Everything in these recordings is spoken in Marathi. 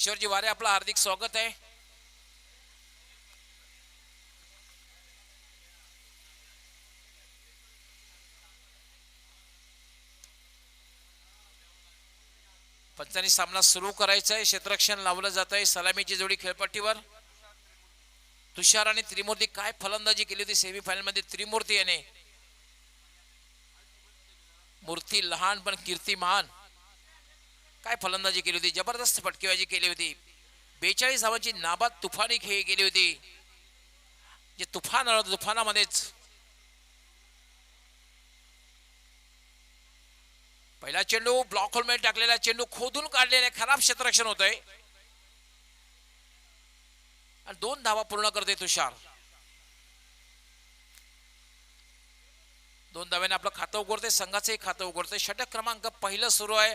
किशोरजी वारे आपलं हार्दिक स्वागत आहे. पंचांनी सामना सुरू करायचा आहे. क्षेत्ररक्षण लावलं जात आहे. सलामीची जोडी खेळपट्टीवर. तुषार आणि त्रिमूर्ती काय फलंदाजी केली होती सेमीफायनल मध्ये. त्रिमूर्ती याने, मूर्ती लहान पण कीर्ती महान, काय फलंदाजी केली होती. जबरदस्त फटकेबाजी केली होती. 42 धावांची नाबाद तुफानी खेळी केली होती. जे तुफान आलं तुफानामध्येच पहिला चेंडू ब्लॉक होल मध्ये टाकलेला चेंडू खोदून काढलेला खराब क्षेत्ररक्षण होत आहे आणि 2 धावा पूर्ण करते तुषार. 2 धाव्याने आपलं खातं उघडते. संघाचंही खातं उघडते. षटक क्रमांक पहिलं सुरू आहे.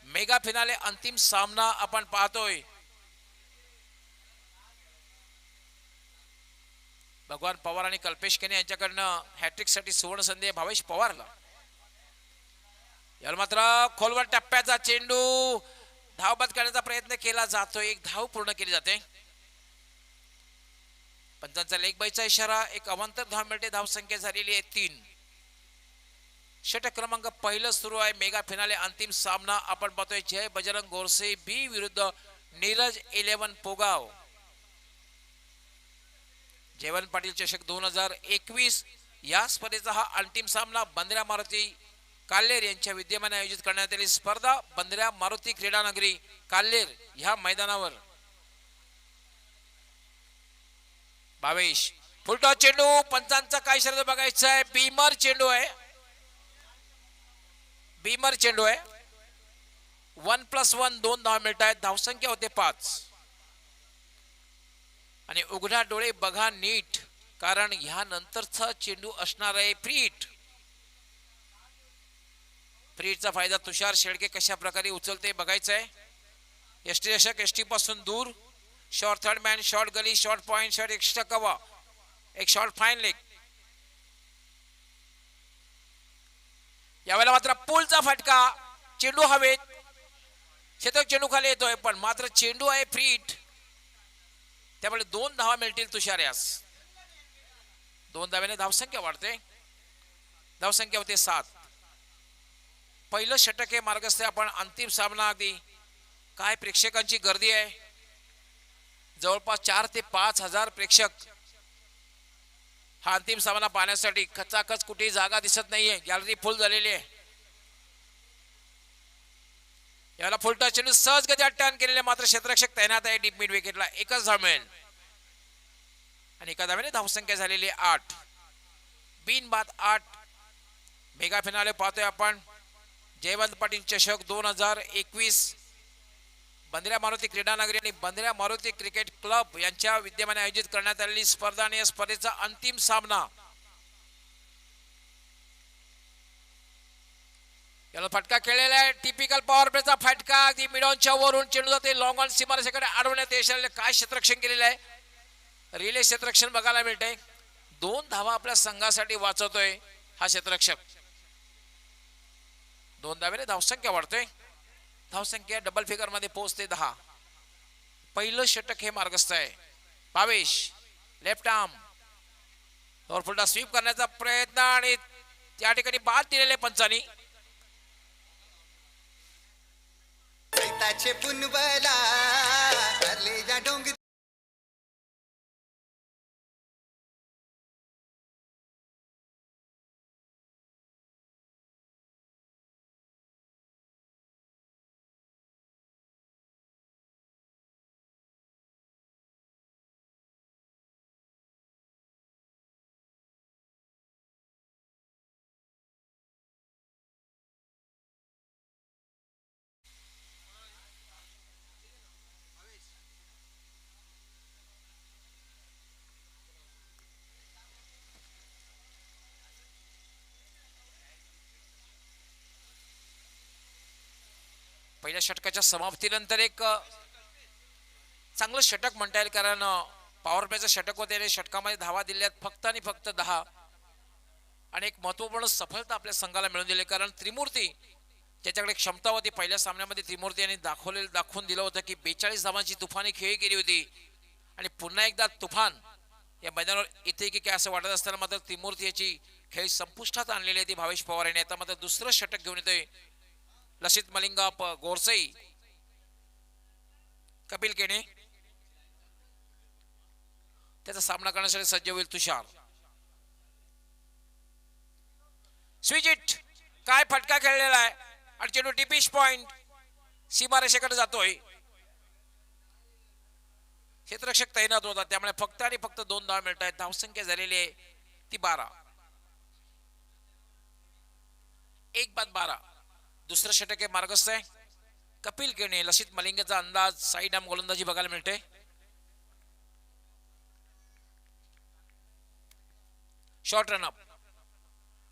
मेगा फिनाले अंतिम सामना आपण पाहतोय. भगवान पवार आणि कल्पेश केने यांच्याकडनं हॅट्रिक साठी सुवर्ण संधी भावेश पवारला. याला मात्र खोलवर टप्प्याचा चेंडू धावबाद करण्याचा प्रयत्न केला जातो. 1 धाव पूर्ण केली जाते. पंचांचा लेग बाईचा इशारा. एक अवांतर धाव मिळते. धावसंख्या झालेली आहे 3. षटक क्रमांक पहिलं सुरू आहे. मेगा फिनाले अंतिम सामना आपण पाहतोय. जय बजरंग गोरसे बी विरुद्ध नीरज 11 पोगाव. जयवंत पाटील चषक 2021 या स्पर्धेचा हा अंतिम सामना बंदऱ्या मारुती काल्हेर यांच्या विद्यमाने आयोजित करण्यात आलेली स्पर्धा बंदऱ्या मारुती क्रीडा नगरी काल्हेर ह्या मैदानावर. भावेश फुलटॉस चेंडू. पंचांचा काय शर्यत बघायचा आहे. बीमर चेंडू आहे. बीमर चेंडू आहे. 1+1 2 धाव मिळत आहेत. धावसंख्या होते 5. आणि उघडा डोळे बघा नीट, कारण ह्या नंतरचा चेंडू असणार आहे फ्रीट. फ्रीटचा फायदा तुषार शेळके कशा प्रकारे उचलते बघायचं आहे. यष्टीरक्षक एसटी पासून दूर. शॉर्ट थर्ड मॅन, शॉर्ट गली, शॉर्ट पॉइंट, शॉर्ट एक्स्ट्रा कवा, एक शॉर्ट फाईन लेग. यावेळेला मात्र पुलचा फटका. चेंडू हवेत. शतक चेंडू खाली येतोय पण मात्र चेंडू आहे फ्रीट. त्यामुळे 2 धावा मिळतील तुषार यास. 2 धाव्याने धावसंख्या वाढते. धावसंख्या होते 7. पहिलं षटक हे मार्गस्थ. आपण अंतिम सामना. अगदी काय प्रेक्षकांची गर्दी आहे. जवळपास 4 ते 5 हजार प्रेक्षक हा अंतिम सामना पाहण्यासाठी. खचाखच कुठेही जागा दिसत नाहीये. गॅलरी फुल झालेली आहे. याला फुलटॉस चेंडू सहज गती टर्न केलेले मात्र क्षेत्ररक्षक तैनात आहे डीप मिड विकेटला. 1च धाव मिळेल आणि 1 धाव्याने धावसंख्या झालेली 8. बिनबाद 8. मेगा फिनाले पाहतोय आपण. जयवंत पाटील चषक 2021 बंदऱ्या मारुती क्रीडा नगरी आणि बंदऱ्या मारुती क्रिकेट क्लब यांच्या विद्यमाने आयोजित करण्यात आलेली स्पर्धा आणि या स्पर्धेचा अंतिम सामना. याला फटका खेळलेला आहे. टिपिकल पॉवर प्लेचा फटका. अगदी मिडॉनच्या वरून चेंडू जाते लॉंग ऑन सीमारेषेकडे अडवण्यात यश. काय क्षेत्ररक्षण केलेलं आहे. रिले क्षेत्ररक्षण बघायला मिळतंय. 2 धावा आपल्या संघासाठी वाचवतोय हा क्षेत्ररक्षक. 2 धाव्याने धावसंख्या वाढतोय. धावसंख्या डबल फिगर मध्ये पोहोचते 10. पहिलं षटक हे मार्गस्थ आहे. भावेश लेफ्ट आर्म फुलटा स्वीप करण्याचा प्रयत्न आणि त्या ठिकाणी बाद दिलेले पंचांनी. पहिल्या षटकाच्या समाप्तीनंतर एक चांगलं षटक म्हणता येईल, कारण पॉवर प्लेचं षटक होते. षटकामध्ये धावा दिल्यात फक्त आणि फक्त 10 आणि एक महत्वपूर्ण सफलता आपल्या संघाला मिळवून दिली. कारण त्रिमूर्ती त्याच्याकडे क्षमता होती. पहिल्या सामन्यामध्ये त्रिमूर्ती यांनी दाखवून दिलं होतं की 42 धावांची तुफानी खेळी केली होती आणि पुन्हा एकदा तुफान या मैदानावर येते की काय असं वाटत असताना मात्र त्रिमूर्ती याची खेळ संपुष्टात आणलेली आहे ती भावेश पवार यांनी. आता मात्र दुसरं षटक घेऊन येतोय लसित मलिंगा गोरसई. कपिल केणे त्याचा सामना करण्यासाठी सज्ज होईल तुषार. स्विजिट काय फटका खेळलेला आहे आणि चेंडू टिपिश पॉइंट सीमारेषेकडे जातोय. क्षेत्ररक्षक तैनात होता त्यामुळे फक्त आणि फक्त 2 धावा मिळत आहेत. धावसंख्या झालेली आहे ती 12. 1-12. दुसरं षटक आहे मार्गस्थ आहे. कपिल केणे लसित मलिंगाचा अंदाज साईड आर्म गोलंदाजी बघायला मिळते. Short run-up.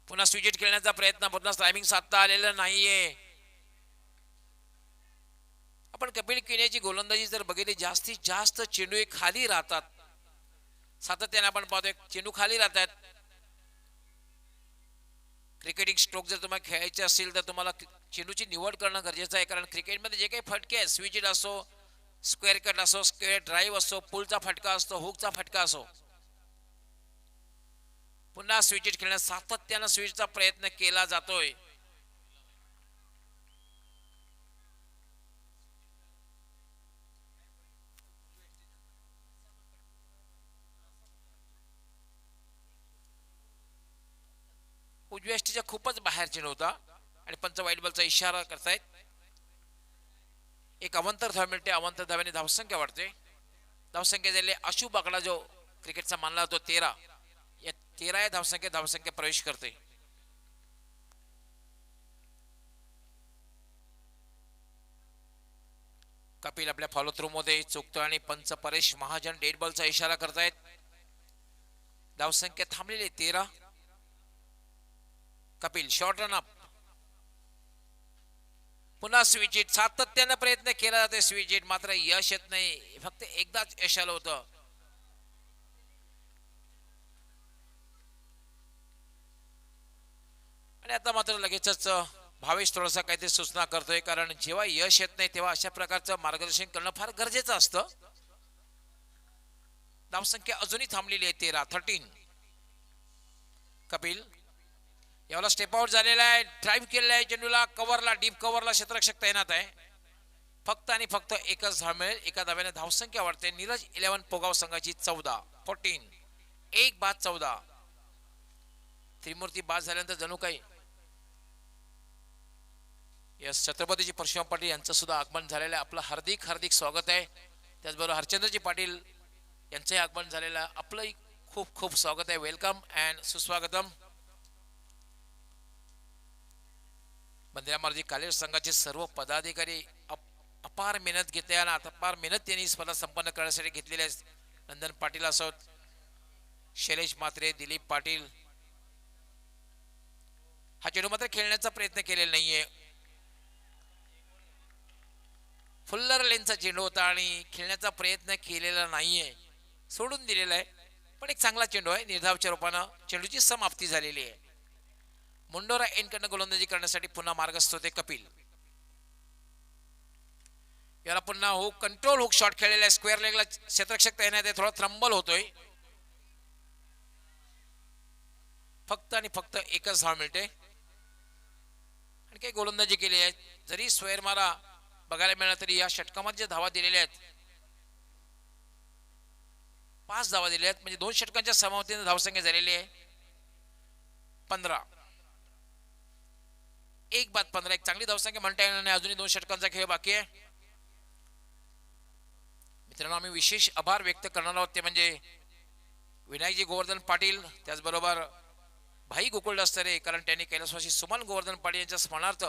पुन्हा स्विजिट खेळण्याचा प्रयत्न पुन्हा टायमिंग साधता आलेला नाहीये. आपण कपिल केण्याची गोलंदाजी जर बघितली जास्तीत जास्त चेंडू खाली राहतात. सातत्याने आपण पाहतोय चेंडू खाली राहतात. क्रिकेटिंग स्ट्रोक जर तुम्हाला खेळायचे असेल तर तुम्हाला चेंडूची निवड करणं गरजेचं आहे. कारण क्रिकेटमध्ये जे काही फटके आहेत स्विजिट असो, स्क्वेअर कट असो, स्क्वेअर ड्राईव्ह असो, पुलचा फटका असतो, हुकचा फटका असो, पुन्हा स्विचिट खेळण्यास सातत्यानं स्विचचा प्रयत्न केला जातोय. उजव्या यष्टीच्या खूपच बाहेर चेंडू होता आणि पंच वाईट बॉलचा इशारा करतायत. एक अवंतर धाव मिळते. अवंतर धाव्याने धावसंख्या वाढते. धावसंख्या झाली आशु बाकडा जो क्रिकेटचा मानला जातो 13 या 13 या धावसंख्या प्रवेश करते. कपिल आपल्या फॉलो थ्रू मध्ये चुकतो आणि पंच परेश महाजन डेड बॉलचा इशारा करतायत. धावसंख्या थांबलेली 13. Kapil short run up. पुन्हा स्विचिट सातत्याने प्रयत्न केला जाते. स्विचिट मात्र यश येत नाही. फक्त एकदाच यश आलं होतं. आणि आता मात्र लगेचच भावेश थोडासा काहीतरी सूचना करतोय. कारण जेव्हा यश येत नाही तेव्हा अशा प्रकारचं मार्गदर्शन करणं फार गरजेचं असतं. धावसंख्या अजूनही थांबलेली आहे 13. कपिल याला स्टेप आउट झालेला आहे. ड्राईव्ह केलेला आहे चेंडूला कव्हरला, डीप कव्हरला क्षेत्ररक्षक तैनात आहे. फक्त आणि फक्त एकच धाव मिळेल. एका धाव्याने धावसंख्या वाढते. नीरज 11 पोगाव संघाची 14. 1-14. त्रिमूर्ती बाद झाल्यानंतर जणू काही यस छत्रपतीजी परशुराम पाटील यांचं सुद्धा आगमन झालेलं आहे. आपलं हार्दिक हार्दिक स्वागत आहे. त्याचबरोबर हरचंद्रजी पाटील यांचंही आगमन झालेलं आहे. आपलंही खूप खूप स्वागत आहे. वेलकम अँड सुस्वागतम. बंद्या मारुती कालेज संघाचे सर्व पदाधिकारी अपार मेहनत घेतली आणि अपार मेहनत त्यांनी स्पर्धा संपन्न करण्यासाठी घेतलेली आहे. नंदन पाटील असोत, शैलेश म्हात्रे, दिलीप पाटील. हा चेंडू मात्र खेळण्याचा प्रयत्न केलेला नाहीये. फुल्लर लेनचा चेंडू होता आणि खेळण्याचा प्रयत्न केलेला नाहीये. सोडून दिलेला आहे. पण एक चांगला चेंडू आहे. निर्धावच्या रूपानं चेंडूची समाप्ती झालेली आहे. मुंडोरा एंडकडनं गोलंदाजी करण्यासाठी पुन्हा मार्गस्थ होते कपिल. याला पुन्हा हुक कंट्रोल हुक शॉट खेळलेला आहे. स्क्वेअर लेगला क्षेत्ररक्षक तैनात आहे. थोडा त्रंबल होतोय. फक्त आणि फक्त एकच धाव मिळते. आणि काही गोलंदाजी केली आहे. जरी स्क्वेअर मारा बघायला मिळाला तरी या षटकामध्ये धावा दिलेल्या आहेत 5 धावा दिल्या आहेत. म्हणजे 2 षटकांच्या समाप्तीने धावसंख्या झालेली आहे 15. 1-15. एक चांगली धावसंख्या म्हणता येणार नाही. अजूनही 2 षटकांचा खेळ बाकी आहे. मित्रांनो, आम्ही विशेष आभार व्यक्त करणार आहोत ते म्हणजे विनायकजी गोवर्धन पाटील, त्याचबरोबर भाई गोकुळ दस्तरे, कारण त्यांनी कैलासवासी सुमन गोवर्धन पाटील यांच्या स्मरणार्थ,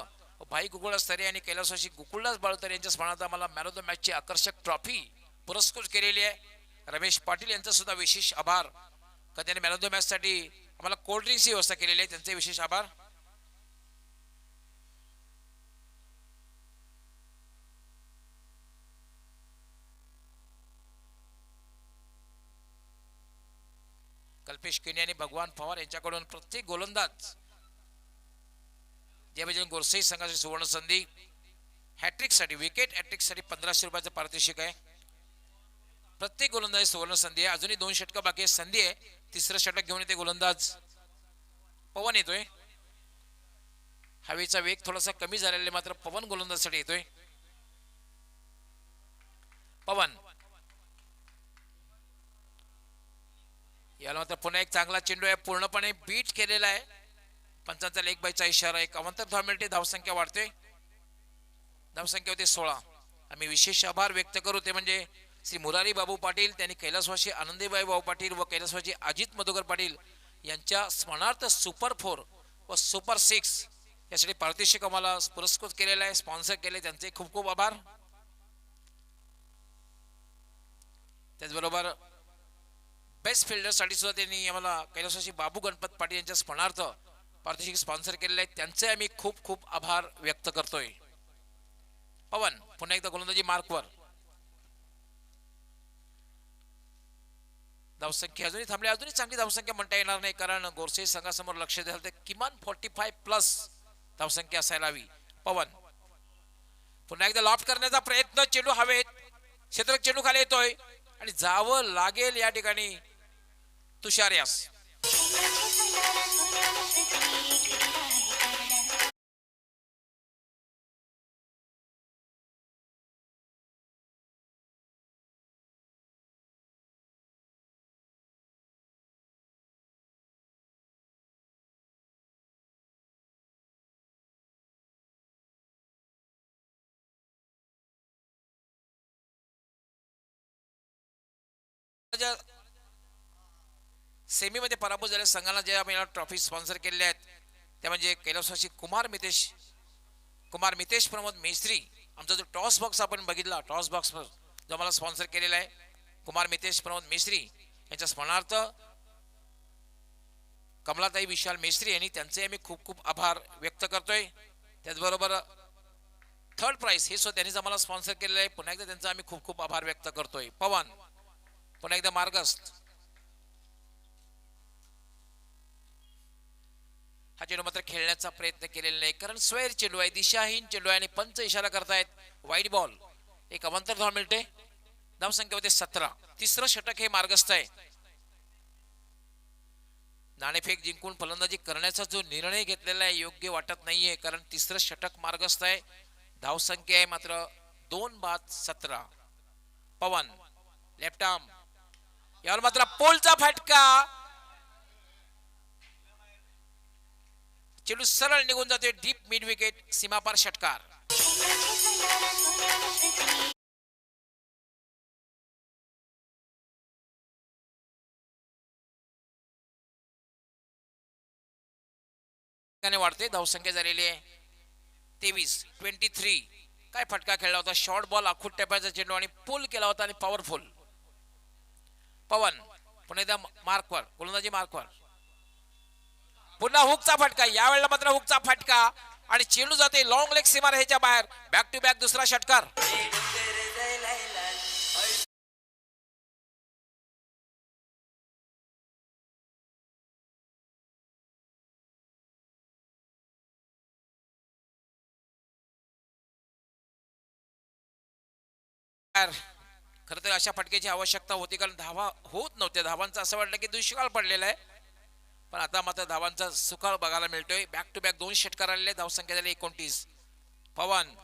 भाई गोकुळ दस्तरे आणि कैलासवासी गोकुळदास बाळुतर यांच्या स्मरणार्थ आम्हाला मॅन ऑफ द मॅचची आकर्षक ट्रॉफी पुरस्कृत केलेली आहे. रमेश पाटील यांचा सुद्धा विशेष आभार, कारण त्यांनी मॅन ऑफ द मॅच साठी आम्हाला कोल्ड ड्रिंक्सची व्यवस्था केलेली आहे. त्यांचे विशेष आभार. कल्पेश केनी आणि भगवान पवार यांच्याकडून प्रत्येक गोलंदाज जयभजन गोरसे संघाची सुवर्ण संधी. हॅट्रिक साठी विकेट हॅट्रिक साठी 1500 रुपयाचं पारितोषिक आहे. प्रत्येक गोलंदाज सुवर्ण संधी आहे. अजूनही 2 षटक बाकी आहे. संधी आहे. तिसरं षटक घेऊन येते गोलंदाज पवन येतोय. हवेचा वेग थोडासा कमी झालेला मात्र पवन गोलंदाजसाठी येतोय. पवन याला मात्र पुन्हा एक चांगला चेंडू आहे. पूर्णपणे बीट केलेला आहे. पंचांचा लेग बायचा इशारा आहे. अवंतर धाव मिळते. धावसंख्या वाढते. धावसंख्या होते 16. आम्ही विशेष आभार व्यक्त करू ते म्हणजे श्री मुरारी बाबू पाटील, त्यांनी कैलासवासी आनंदीबाई बाबू पाटील व कैलासवासी अजित मधुकर पाटील यांच्या स्मरणार्थ सुपर 4 व सुपर 6 यासाठी पारितोषिक आम्हाला पुरस्कृत केलेला आहे. स्पॉन्सर केले, त्यांचे खूप खूप आभार. त्याचबरोबर बेस्ट फिल्डर साठी सुद्धा त्यांनी आम्हाला कैलासवासी बाबू गणपत पाटील यांच्या स्मरणार्थ पारितोषिक स्पॉन्सर केलेले आहे. त्यांचे आम्ही खूप खूप आभार व्यक्त करतोय. पवन पुन्हा एकदा गोलंदाजी मार्कवर. धावसंख्या अजूनही थांबली. अजूनही चांगली धावसंख्या म्हणता येणार नाही कारण गोरसे संघासमोर लक्ष द्याल तर किमान 45+ धावसंख्या असायला हवी. पवन पुन्हा एकदा लॉफ्ट करण्याचा प्रयत्न. चेंडू हवेत. क्षेत्ररक्षक चेंडू खाली येतोय आणि जावं लागेल या ठिकाणी तुषार यास. सेमीमध्ये पराभूत झालेल्या संघाला ज्या ट्रॉफी स्पॉन्सर केलेल्या आहेत त्या म्हणजे कैलासवासी कुमार मितेश प्रमोद मेस्त्री. आमचा जो टॉस बॉक्स आपण बघितला, टॉस बॉक्स जो आम्हाला स्पॉन्सर केलेला आहे कुमार मितेश प्रमोद मेस्त्री यांच्या स्मरणार्थ कमलाताई विशाल मेस्त्री यांनी त्यांचे आम्ही खूप खूप आभार व्यक्त करतोय. त्याचबरोबर थर्ड प्राइज हे सुद्धा त्यांनीच आम्हाला स्पॉन्सर केलेलं आहे. पुन्हा एकदा त्यांचा आम्ही खूप खूप आभार व्यक्त करतोय. पवन पुन्हा एकदा मार्गस्थ. हा चेंडू मात्र खेळण्याचा प्रयत्न केलेला नाही कारण स्वैर चेंडू आहे, दिशाहीन चेंडू आहे आणि पंच इशारा करतायत वाईड बॉल. एक अवंतर धाव मिळते. धावसंख्या होते 17. तिसरं षटक हे मार्गस्थ आहे. नाणेफेक जिंकून फलंदाजी करण्याचा जो निर्णय घेतलेला आहे योग्य वाटत नाहीये कारण तिसरं षटक मार्गस्थ आहे. धावसंख्या आहे मात्र 2/17. पवन लेफ्ट आर्म यावर मात्र पोलचा फटका. चेंडू सरळ निघून जाते. डीप मिड विकेट सीमापार षटकार. वाढते. धावसंख्या झालेली आहे 23. काय फटका खेळला होता. शॉर्ट बॉल आखूट टप्प्याचा चेंडू आणि पुल केला होता आणि पॉवरफुल. पवन पुन्हा एकदा मार्कवर गोलंदाजी मार्कवर. पुन्हा हुकचा फटका. यावेळेला मात्र हुकचा फटका आणि चेंडू जाते लॉंग लेग सीमा रेषेच्या बाहेर. बॅक टू बॅक दुसरा षटकार. खरं तर अशा फटक्याची आवश्यकता होती कारण धावा होत नव्हत्या. धावांचा असं वाटलं की दुष्काळ पडलेला आहे पण आता मात्र धावांचा सुकाळ बघायला मिळतोय. बॅक टू बॅक 2 षटकार आलेले. धावसंख्या झाली 29. पवन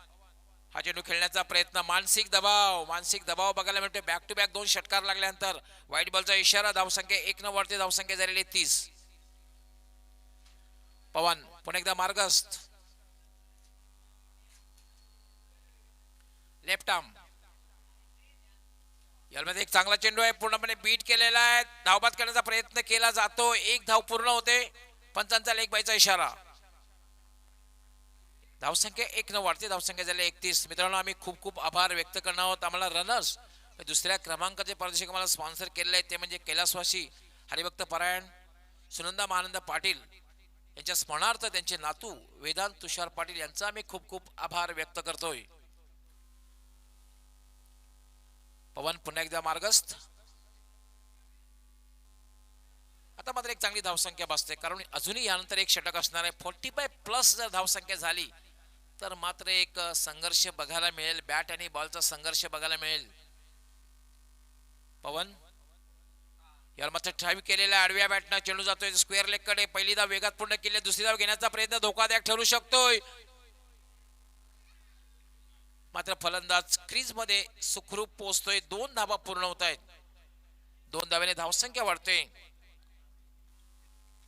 हा चेंडू खेळण्याचा प्रयत्न. मानसिक दबाव बघायला मिळतोय. बॅक टू बॅक 2 षटकार लागल्यानंतर व्हाईट बॉलचा इशारा. धावसंख्या 1 न वाढते. धावसंख्या झालेली 30. पवन पुन्हा एकदा मार्गस्थ. लेफ्ट आर्म यामध्ये एक चांगला चेंडू आहे. पूर्णपणे बीट केलेला आहे. धावबाद करण्याचा प्रयत्न केला जातो. 1 धाव पूर्ण होते. पंचांचा लेग बायचा इशारा. धावसंख्या 1 न वाढते. धावसंख्या झाली 31. मित्रांनो आम्ही खूप खूप आभार व्यक्त करणार आहोत. आम्हाला रनर्स दुसऱ्या क्रमांकाचे पारितोषिक आम्हाला स्पॉन्सर केलेले आहे ते म्हणजे कैलासवासी हरिभक्त परायण सुनंदा महानंद पाटील यांच्या स्मरणार्थ त्यांचे नातू वेदांत तुषार पाटील यांचा आम्ही खूप खूप आभार व्यक्त करतोय. पवन पुन्हा एकदा मार्गस्थ. आता मात्र एक चांगली धावसंख्या बसते, कारण अजूनही यानंतर एक षटक असणार आहे. 45+ जर धावसंख्या झाली तर मात्र एक संघर्ष बघायला मिळेल, बॅट आणि बॉलचा संघर्ष बघायला मिळेल. पवन याला मात्र ड्राईव्ह केलेला आडव्या बॅटनं चेंडू जातोय स्क्वेअर लेग कडे. पहिली धाव वेगात पूर्ण केली, दुसरी धाव घेण्याचा प्रयत्न धोकादायक ठरू शकतोय. मात्र फलंदाज क्रीज मध्ये सुखरूप पोहोचतोय. 2 धावा पूर्ण होत आहेत. 2 धावेने धावसंख्या वाढते.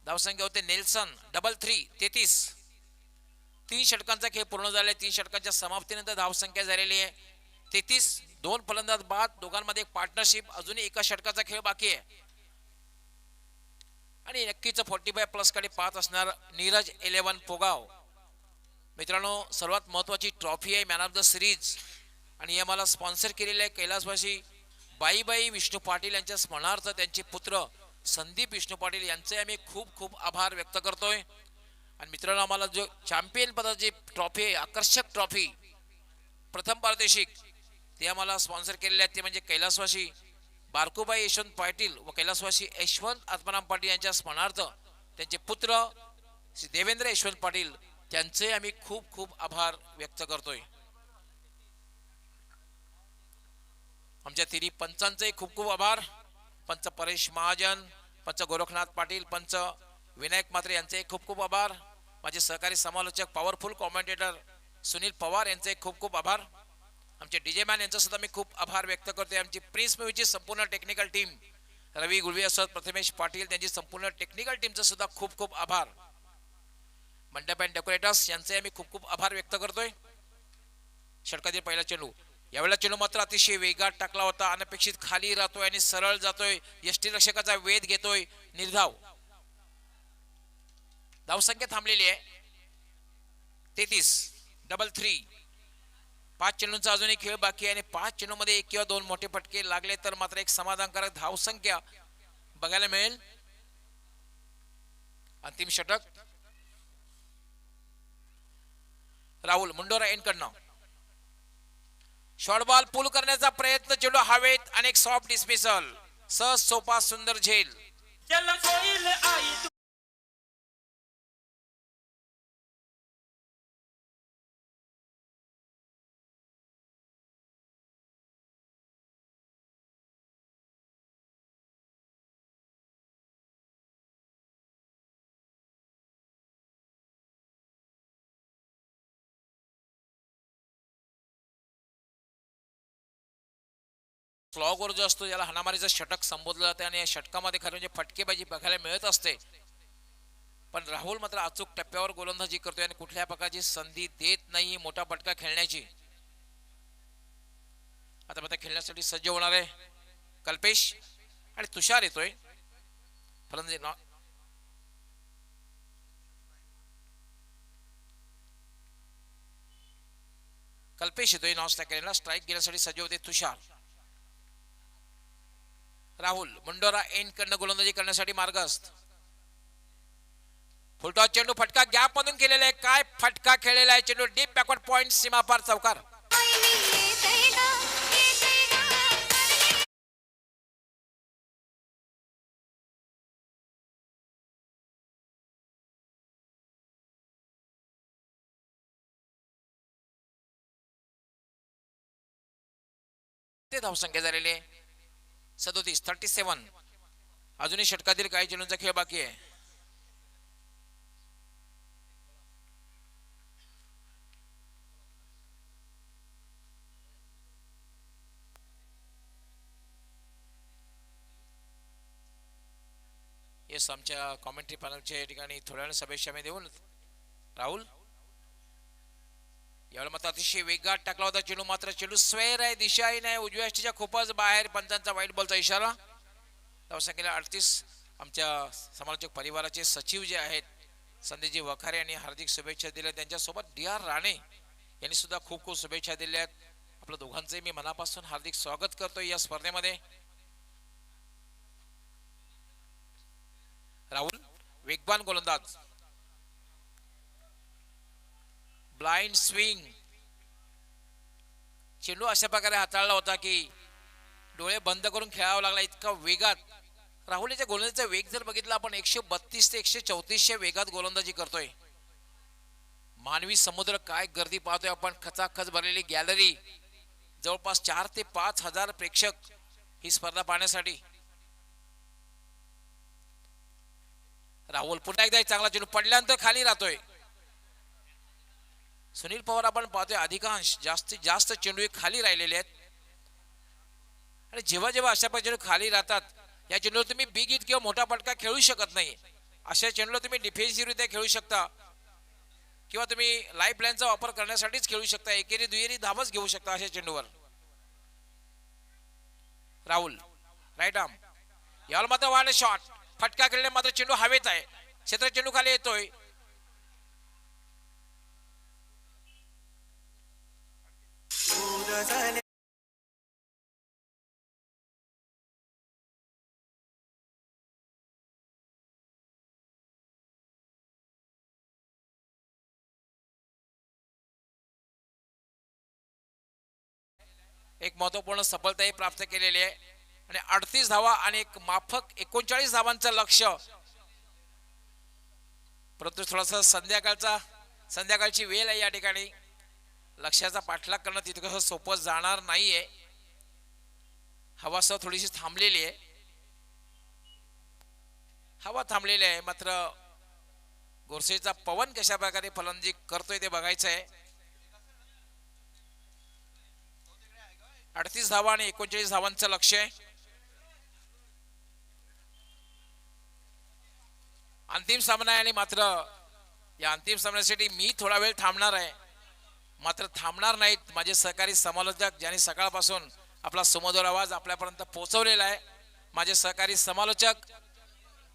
धावसंख्या होते नेल्सन डबल 3 33. 3 षटकांचा खेळ पूर्ण झालाय. 3 षटकांच्या समाप्तीनंतर धावसंख्या झालेली आहे 33. 2 फलंदाज बाद, दोघांमध्ये एक पार्टनरशिप. अजूनही एका षटकाचा खेळ बाकी आहे आणि नक्कीच 45+ कडे पाहत असणार नीरज 11 पोगाव. मित्रांनो, सर्वात महत्वाची ट्रॉफी आहे मॅन ऑफ द सिरीज आणि हे मला स्पॉन्सर केलेले आहे कैलासवासी बाईबाई विष्णू पाटील यांच्या स्मरणार्थ त्यांचे पुत्र संदीप विष्णू पाटील यांचे आम्ही खूप खूप आभार व्यक्त करतोय. आणि मित्रांनो, आम्हाला जो चॅम्पियन पदाची ट्रॉफी आहे, आकर्षक ट्रॉफी प्रथम पारितोषिक, ते आम्हाला स्पॉन्सर केलेले आहेत. ते म्हणजे कैलासवासी बारकुबाई यशवंत पाटील व कैलासवासी यशवंत आत्माराम पाटील यांच्या स्मरणार्थ त्यांचे पुत्र श्री देवेंद्र यशवंत पाटील त्यांचे आम्ही खूप खूप आभार व्यक्त करतोय. आमच्या तिन्ही पंचांचे खूप खूप आभार. पंच परेश महाजन, पंच गोरखनाथ पाटील, पंच विनायक मात्रे यांचे खूप खूप आभार. माझे सहकारी समालोचक पॉवरफुल कॉमेंटेटर सुनील पवार यांचे खूप खूप आभार. आमचे डीजे मॅन यांचा सुद्धा मी खूप आभार व्यक्त करतोय. आमची प्रिन्स मूवीची संपूर्ण टेक्निकल टीम रवी गुळवे असोत, प्रथमेश पाटील, त्यांची संपूर्ण टेक्निकल टीमचा सुद्धा खूप खूप आभार. मंडप अँड डेकोरेटर्स यांचे आम्ही खूप खूप आभार व्यक्त करतोय. षटकातील पहिला चेंडू, यावेळेला चेंडू मात्र अतिशय वेगात टाकला होता. अनपेक्षित खाली राहतोय आणि सरळ जातोय. यष्टीरक्षकाचा वेध घेतोय. निर्धाव. धावसंख्या थांबलेली आहे 33 डबल 3. 5 चेंडूंचा अजूनही खेळ बाकी आहे आणि 5 चेंडूमध्ये 1 किंवा 2 मोठे फटके लागले तर मात्र एक समाधानकारक धावसंख्या बघायला मिळेल. अंतिम षटक राहुल मुंडोरा एंडकडनं शॉर्ट बॉल पुल करण्याचा प्रयत्न, चेंडू हवेत, अनेक सॉफ्ट डिस्मिसल, सहज सोपा सुंदर झेल. स्लॉगवर जो असतो याला हाणामारीचं षटक संबोधलं जाते आणि या षटकामध्ये खरं म्हणजे फटकेबाजी बघायला मिळत असते. पण राहुल मात्र अचूक टप्प्यावर गोलंदाजी करतोय आणि कुठल्या प्रकारची संधी देत नाही मोठा फटका खेळण्याची. आता मात्र खेळण्यासाठी सज्ज होणार आहे कल्पेश आणि तुषार येतोय फलंदाजी. कल्पेश येतोय नॉन स्ट्राईक स्ट्राईक घेण्यासाठी सज्ज होते तुषार. राहुल मुंडोरा एंड कडनं गोलंदाजी करण्यासाठी मार्गस्थ. फुलटॉस चेंडू, फटका गॅप मधून केलेला आहे. काय फटका खेळलेला आहे. चेंडू डीप बॅकवर्ड पॉइंट, सीमापार चौकार. ते धावसंख्या झालेली आहे 37 37. अजूनही षटकातील काही चेंडूंचा खेळ बाकी आहे. येस, आमच्या कॉमेंट्री पॅनलच्या ठिकाणी थोड्या वेळ शुभेच्छा मी देऊन राहुल यावेळेला मात्र अतिशय वेगात टाकला होता चेंडू. मात्र चेंडू स्वेर आहे, दिशाही नाही, उजव्या यष्टीच्या खूपच बाहेर. पंचांचा वाईट बॉलचा इशारा. धावसंख्येला 38. आमच्या समालोचक परिवाराचे सचिव जे आहेत संदेशजी वखारे यांनी हार्दिक शुभेच्छा दिल्या. त्यांच्यासोबत DR राणे यांनी सुद्धा खूप खूप शुभेच्छा दिल्या आहेत. आपल्या दोघांचे मी मनापासून हार्दिक स्वागत करतोय या स्पर्धेमध्ये. राहुल वेगवान गोलंदाज, ब्लाइंड स्विंग. चेंडू अशा प्रकारे हाताळला होता की डोळे बंद करून खेळावं लागला, इतका वेगात राहुलीच्या गोलंदाजीचा वेग जर बघितला आपण 132 ते 134 वेगात गोलंदाजी करतोय. मानवी समुद्र काय गर्दी पाहतोय आपण, खचाखच भरलेली गॅलरी, जवळपास 4 ते 5 हजार प्रेक्षक ही स्पर्धा पाहण्यासाठी. राहुल पुन्हा एकदा चांगला चेंडू पडल्यानंतर खाली राहतोय. सुनील पवार आपण पाहतोय अधिकांश जास्तीत जास्त चेंडू खाली राहिलेले आहेत. आणि जेव्हा जेव्हा अशा चेंडू खाली राहतात या चेंडूवर तुम्ही बिग हिट किंवा मोठा फटका खेळू शकत नाही. अशा चेंडूला तुम्ही डिफेन्सिव्हरित्या खेळू शकता किंवा तुम्ही लाईफ प्लॅनचा वापर करण्यासाठीच खेळू शकता. एकेरी दुहेरी धावच घेऊ शकता अशा चेंडूवर. राहुल राईट आर्म, याला मात्र वाढ शॉट, फटका खेळले मात्र चेंडू हवेत आहे. क्षेत्र चेंडू खाली येतोय. एक महत्वपूर्ण सफलताही प्राप्त केलेली आहे आणि 38 धावा आणि एक माफक 39 धावांचं लक्ष. परंतु थोडासा संध्याकाळची वेळ आहे या ठिकाणी. लक्ष्याचा पाठलाग करणं तितकं सोपं जाणार नाहीये. हवा सह थोडीशी थांबलेली आहे. हवा थांबलेली आहे मात्र गोरसेचा पवन कशा प्रकारे फलंदाजी करतोय ते बघायचं आहे. 38 धावा आणि 39 धावांचं लक्ष आहे. अंतिम सामना आहे आणि मात्र या अंतिम सामन्यासाठी मी थोडा वेळ थांबणार आहे. मात्र थांबणार नाहीत माझे सहकारी समालोचक ज्यांनी सकाळपासून आपला सुमधुर आवाज आपल्यापर्यंत पोहोचवलेला आहे. माझे सहकारी समालोचक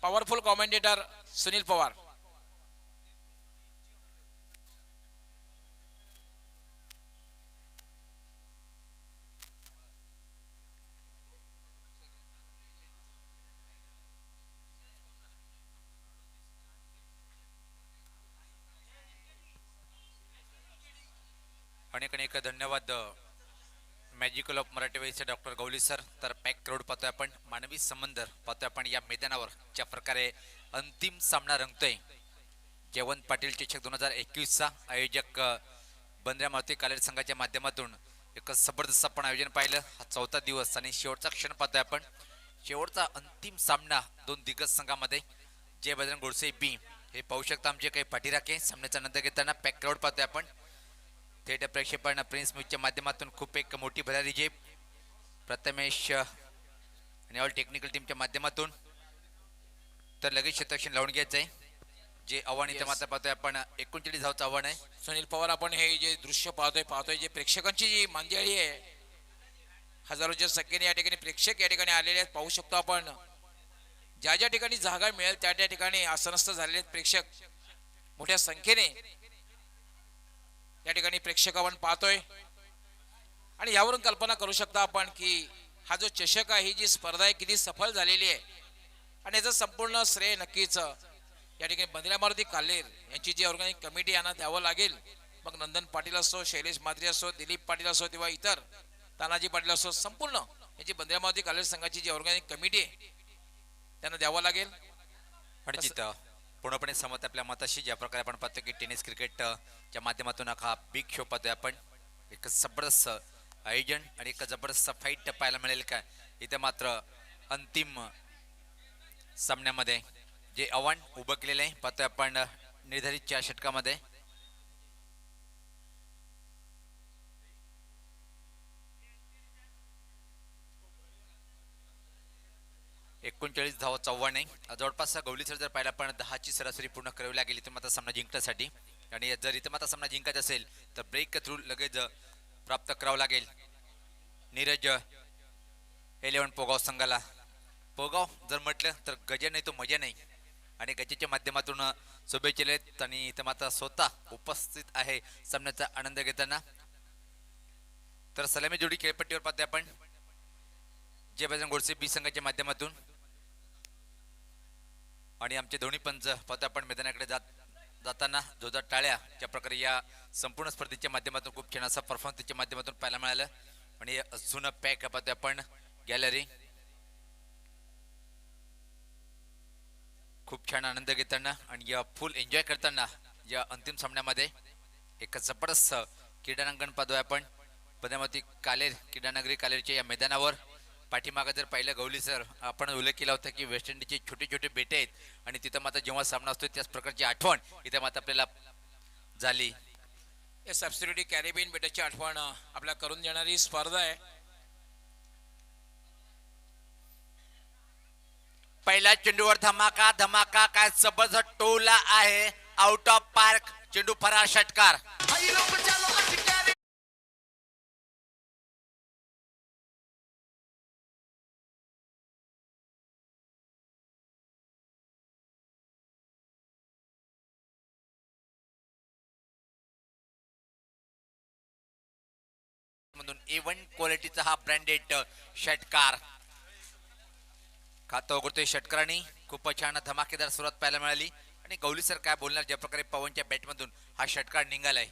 पॉवरफुल कॉमेंटेटर सुनील पवार. अनेक अनेक धन्यवाद मॅजिकल ऑफ मराठी वेळचे डॉक्टर गवली सर. तर पॅक क्राऊड पाहतोय आपण, मानवी संबंध पाहतोय आपण या मैदानावर ज्या प्रकारे अंतिम सामना रंगतोय. जयवंत पाटील चषक 2021चा आयोजक बंद्रा मारुती कालेर संघाच्या माध्यमातून एक जबरदस्त आपण आयोजन पाहिलं. हा 4था दिवस आणि शेवटचा क्षण पाहतोय आपण. शेवटचा अंतिम सामना दोन दिग्गज संघामध्ये. जय बजरंग गोडसे बी हे पाहू शकता आमचे काही पाठीराखे सामन्याचा नंतर घेताना. पॅक क्राऊड पाहतोय आपण. थेट प्रेक्षेपण प्रिन्स म्यूजच्या माध्यमातून खूप एक मोठी भरारी जे प्रथमेश आणि ऑल टेक्निकल टीमच्या माध्यमातून. तर लगेच क्षेत्ररक्षण लावून घ्यायचंय. जे आव्हान इथे मात्र पाहतोय आपण 39 धावचं आव्हान आहे. सुनील पवार आपण हे जे दृश्य पाहतोय जे प्रेक्षकांची जी मंडळी आहे, हजारोच्या संख्येने या ठिकाणी प्रेक्षक या ठिकाणी आलेले आहेत. पाहू शकतो आपण ज्या ज्या ठिकाणी जागा मिळेल त्या त्या ठिकाणी आसनस्थ झालेले प्रेक्षक मोठ्या संख्येने या ठिकाणी प्रेक्षक आपण पाहतोय. आणि यावरून कल्पना करू शकता आपण की हा जो चषक आहे, ही जी स्पर्धा आहे किती सफल झालेली आहे. आणि याचं संपूर्ण श्रेय नक्कीच या ठिकाणी बंद्रा मारुती कालेर यांची जी ऑर्गॅनिक कमिटी यांना द्यावं लागेल. मग नंदन पाटील असो, शैलेश मात्रे असो, दिलीप पाटील असो किंवा इतर तानाजी पाटील असो, संपूर्ण यांची बंद्रा मारुती कालेर संघाची जी ऑर्गॅनिक कमिटी आहे त्यांना द्यावं लागेल. आणि जिथं पूर्णपणे सहमत आपल्या मताशी. ज्या प्रकारे आपण पाहतो की टेनिस क्रिकेटच्या माध्यमातून हा बिग शो पाहतोय आपण. एक जबरदस्त आयोजन आणि एक जबरदस्त फाईट पाहायला मिळेल का इथे. मात्र अंतिम सामन्यामध्ये जे आव्हान उभं केलेलं आहे पाहतोय आपण निर्धारितच्या षटकामध्ये. एकोणचाळीस धावाचं आव्हान आहे. जवळपास गवली सर जर पाहिला पण 10ची सरासरी पूर्ण करावी लागेल इथे मात्र सामना जिंकण्यासाठी. आणि जर इथे मात्र सामना जिंकायचा असेल तर ब्रेक थ्रू लगेच प्राप्त करावं लागेल. नीरज 11 पोगाव संघाला. पोगाव जर म्हटलं तर गजा नाही तो मजा नाही. आणि गजाच्या माध्यमातून शुभेच्छा आहेत आणि इथे मात्र स्वतः उपस्थित आहे सामन्याचा आनंद घेताना. तर सलामी जोडी खेळपट्टीवर पाहतोय आपण जय बजरंग गोडसे बी संघाच्या माध्यमातून. आणि आमचे दोन्ही पंच पाहतो आपण मैदानाकडे जाताना जोरदार टाळ्या ज्या प्रकारे या संपूर्ण स्पर्धेच्या माध्यमातून खूप छान असा परफॉर्मन्स त्याच्या माध्यमातून पाहायला मिळालं. आणि अजून पॅक पाहतोय आपण गॅलरी. खूप छान आनंद घेताना आणि या फुल एन्जॉय करताना या अंतिम सामन्यामध्ये एक जबरदस्त क्रीडांगण पाहतोय आपण पद्मावती कालेर क्रीडानगरी कालेरच्या या मैदानावर. पाठीमागे जर पाहिलं गवली सर आपण उल्लेख केला होता की वेस्ट इंडिजचे छोटे छोटे बेटे आहेत आणि तिथं मात्र जेव्हा सामना असतो त्याच प्रकारची आठवण इथे मात्र आपल्याला झाली. या सबसिडी कॅरेबियन बेटाची आठवण आपल्या करून देणारी स्पर्धा आहे. पहिल्या चेंडूवर धमाका धमाका काय जबरदस्त टोला आहे आउट ऑफ पार्क चेंडू फरार षटकार. मधून A1 क्वालिटीचा हा ब्रँडेड षटकार खातं उघडतोय षटकारांनी. खूपच छान धमाकेदार सुरुवात पाहायला मिळाली आणि गवली सर काय बोलणार ज्या प्रकारे पवनच्या बॅटमधून हा षटकार निघालाय.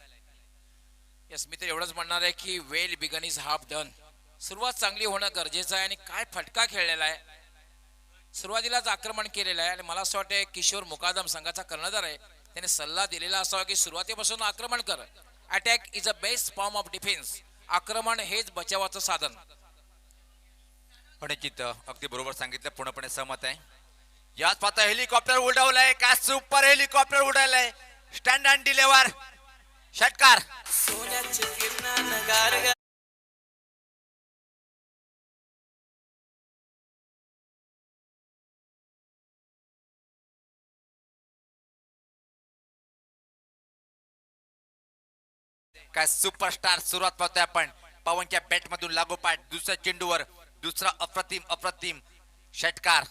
यस मी तर एवढंच म्हणणार आहे की well begun is half done. सुरुवात चांगली होणं गरजेचं आहे आणि काय फटका खेळलेला आहे. सुरुवातीलाच आक्रमण केलेलं आहे आणि मला असं वाटतं किशोर मुकादम संघाचा कर्णधार आहे त्याने सल्ला दिलेला असावा की सुरुवातीपासून आक्रमण कर. Attack is a best form of defence. आक्रमण हेच बचावाचं साधन. निश्चित अगदी बरोबर सांगितलं पूर्णपणे सहमत आहे. याच पाहता हेलिकॉप्टर उडवलंय काय सुपर हेलिकॉप्टर उडालंय स्टँड अँड डिलेवर षटकार. काय सुपरस्टार सुरुवात पाहतोय आपण पवनच्या बॅट मधून लागोपाठ दुसऱ्या चेंडूवर दुसरा अप्रतिम अप्रतिम षटकार.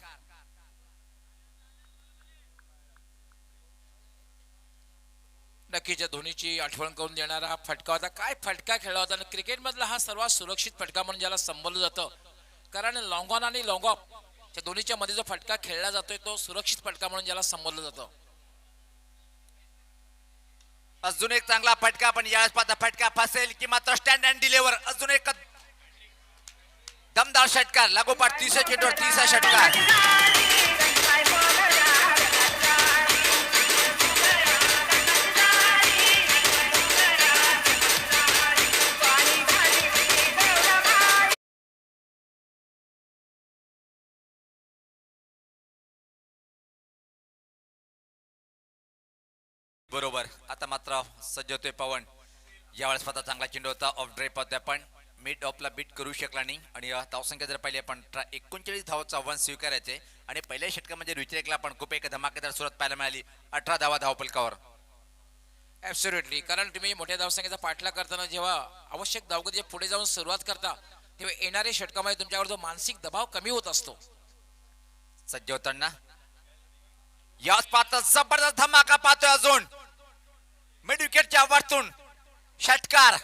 नक्कीच धोनीची आठवण करून देणारा हा फटका होता. काय फटका खेळला होता. क्रिकेट मधला हा सर्वात सुरक्षित फटका म्हणून ज्याला संबोधलं जातं कारण लॉंग ऑन आणि लॉंग ऑफ त्या दोन्हीच्या मध्ये जो फटका खेळला जातोय तो सुरक्षित फटका म्हणून ज्याला संबोधलं जातं. अजून एक चांगला फटका पण यावेळेस पाहता फटका फसेल की मात्र स्टँड अँड डिलेवर अजून एक दमदार षटकार लागोपाठ तिसऱ्या चेंडूवर तिसरा षटकार. बरोबर आता मात्र सज्ज होतोय पवन. यावेळेस पाहता चांगला चेंडू होता ऑफ ड्राईव्ह पाहतोय आपण मिड ऑफला बीट करू शकला नाही आणि धावसंख्या जर पाहिली आपण 39 धावाचं आव्हान स्वीकारायचे आणि पहिल्या षटकामध्ये रुचिरेकला आपण खूप एक धमाकेदार सुरुवात पाहायला मिळाली 18 धावा धावपलकावर. ऍब्सोल्युटली कारण तुम्ही मोठ्या धावसंख्येचा पाठलाग करताना जेव्हा आवश्यक धावगती पुढे जाऊन सुरुवात करता तेव्हा येणाऱ्या षटकामध्ये तुमच्यावर जो मानसिक दबाव कमी होत असतो. सज्ज होताना याच पाहता जबरदस्त धमाका पाहतोय अजून मिड विकेटच्या वरतून षटकार.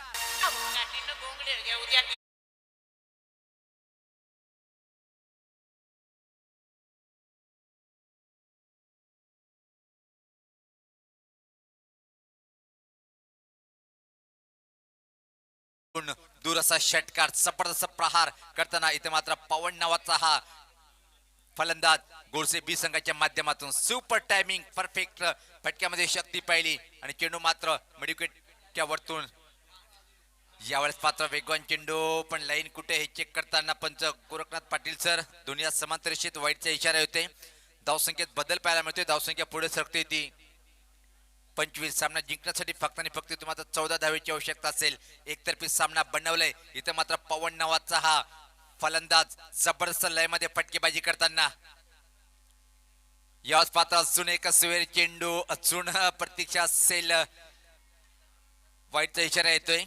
दूर असा षटकार जबरदस्त प्रहार करताना इथे मात्र पवन नावाचा हा फलंदाज गोडसे बी संघाच्या माध्यमातून सुपर टायमिंग परफेक्ट फटक्यामध्ये शक्ती पाहिली आणि चेंडू मात्र मिडविकेटच्या वरतून. यावेळेस पात्र वेगवान चेंडू पण लाईन कुठे हे चेक करताना पंच गोरखनाथ पाटील सर दोन्ही समांतरेषित वाईटचा इशारा होते. धावसंख्येत बदल पाहायला मिळतोय धावसंख्या पुढे सरकते ती 25. सामना जिंकण्यासाठी फक्त आणि फक्त तुम्हाला 14 धावेची आवश्यकता असेल. एकतर्फी सामना बनवलाय इथे मात्र पवन नावाचा हा फलंदाज जबरदस्त लयमध्ये फटकेबाजी करताना. याच पात्र अजून एक सुवेर चेंडू अजून प्रतीक्षा असेल वाईटचा इशारा येतोय.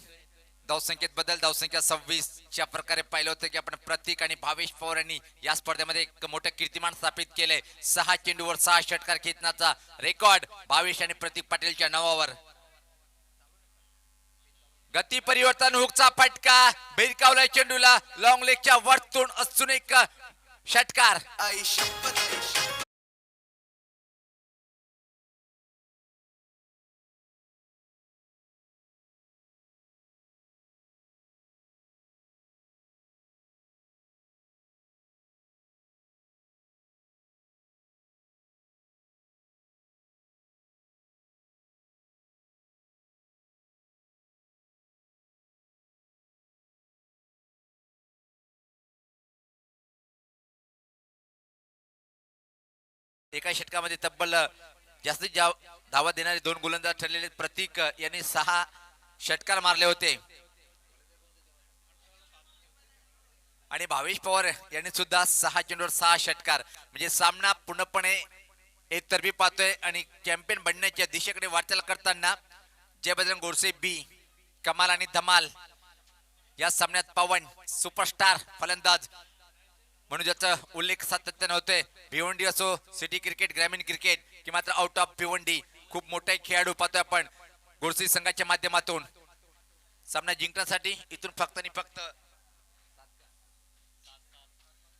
धावसंख्येत बदल धावसंख्या 26 च्या प्रकारे पाहिलं होतं की आपण प्रतीक आणि भावेश पवार यांनी या स्पर्धेमध्ये एक मोठं कीर्तिमान स्थापित केलंय. 6 चेंडूवर 6 षटकार खेचण्याचा रेकॉर्ड भावेश आणि प्रतीक पाटीलच्या नावावर. गती परिवर्तन हुकचा फटका भिरकावलाय चेंडूला लॉंग लेगच्या वरतून अजून एक षटकार. एका षटकामध्ये तब्बल जास्तीत धावा देणारे 2 गोलंदाज ठरलेले प्रतीक यांनी 6 षटकार मारले होते आणि भावेश पवार यांनी सुद्धा 6 चेंडूवर 6 षटकार, म्हणजे सामना पूर्णपणे एकतर्फी पाहतोय आणि चॅम्पियन बनण्याच्या दिशेकडे वाटचाल करताना जय बजरंग गोडसे बी, कमाल आणि धमाल या सामन्यात पवन सुपरस्टार फलंदाज म्हणून ज्याचा उल्लेख सातत्याने होतोय. भिवंडी असो, सिटी क्रिकेट, ग्रामीण क्रिकेट कि मात्र आउट ऑफ भिवंडी खूप मोठा खेळाडू पाहतोय आपण गोडसे संघाच्या माध्यमातून. सामना जिंकण्यासाठी इथून फक्त आणि फक्त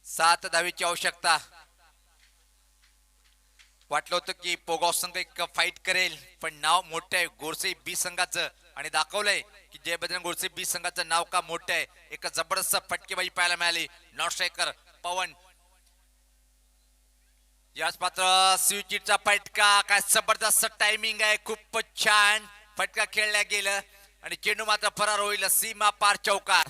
7 धावेची आवश्यकता. वाटलं होतं की पोगाव संघ एक फाईट करेल, पण नाव मोठं आहे गोडसे बी संघाचं आणि दाखवलंय की जय बजरंग गोडसे बी संघाचं नाव का मोठं आहे. एक जबरदस्त फटकेबाजी पाहायला मिळाली. नॉट स्ट्रायकर पवन याच पात्र स्विचिटचा फटका, काय जबरदस्त टायमिंग आहे, खूपच छान फटका खेळला गेलं आणि चेंडू मात्र फरार होईल. सीमा पार चौकार.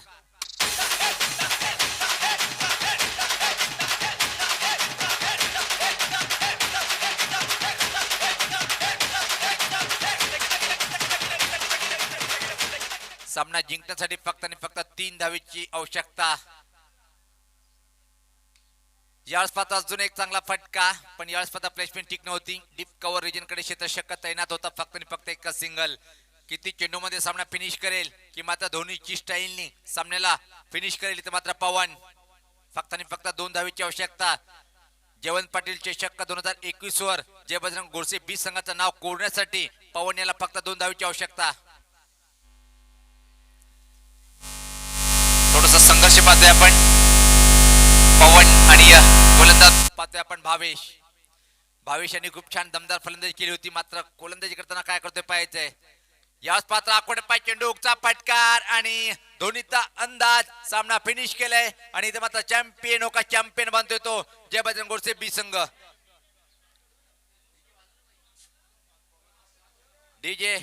सामना जिंकण्यासाठी फक्त आणि फक्त 3 धावेची आवश्यकता. यावेळेस पाहता अजून एक चांगला फटका, पण यावेळेस पाहता प्लेसमेंट ठीक नव्हती. डीप कव्हर रिजन कडे क्षेत्ररक्षक तैनात होता. फक्त आणि फक्त एक सिंगल. किती चेंडू मध्ये सामना फिनिश करेल की मात्र धोनीची स्टाईलनी सामन्याला फिनिश करेल इथे मात्र पवन. फक्त आणि फक्त 2 धावेची आवश्यकता. जयवंत पाटील चषक 2021 वर जय बजरंग गोडसे बी संघाचं नाव कोरण्यासाठी पवन याला फक्त 2 धावेची आवश्यकता. थोडासा संघर्ष पाहतोय आपण पवन आणि गोलंदाज पाहतोय आपण भावेश यांनी खूप छान दमदार फलंदाजी केली होती, मात्र गोलंदाजी करताना काय करतोय पाहायचंय. याच पात्र आखवड पाय चेंडूचा फटकार आणि धोनीचा अंदाज. सामना फिनिश केलाय आणि इथे मात्र चॅम्पियन का चॅम्पियन बनतोय तो जय बजरंग गोडसे बी संघ. डीजे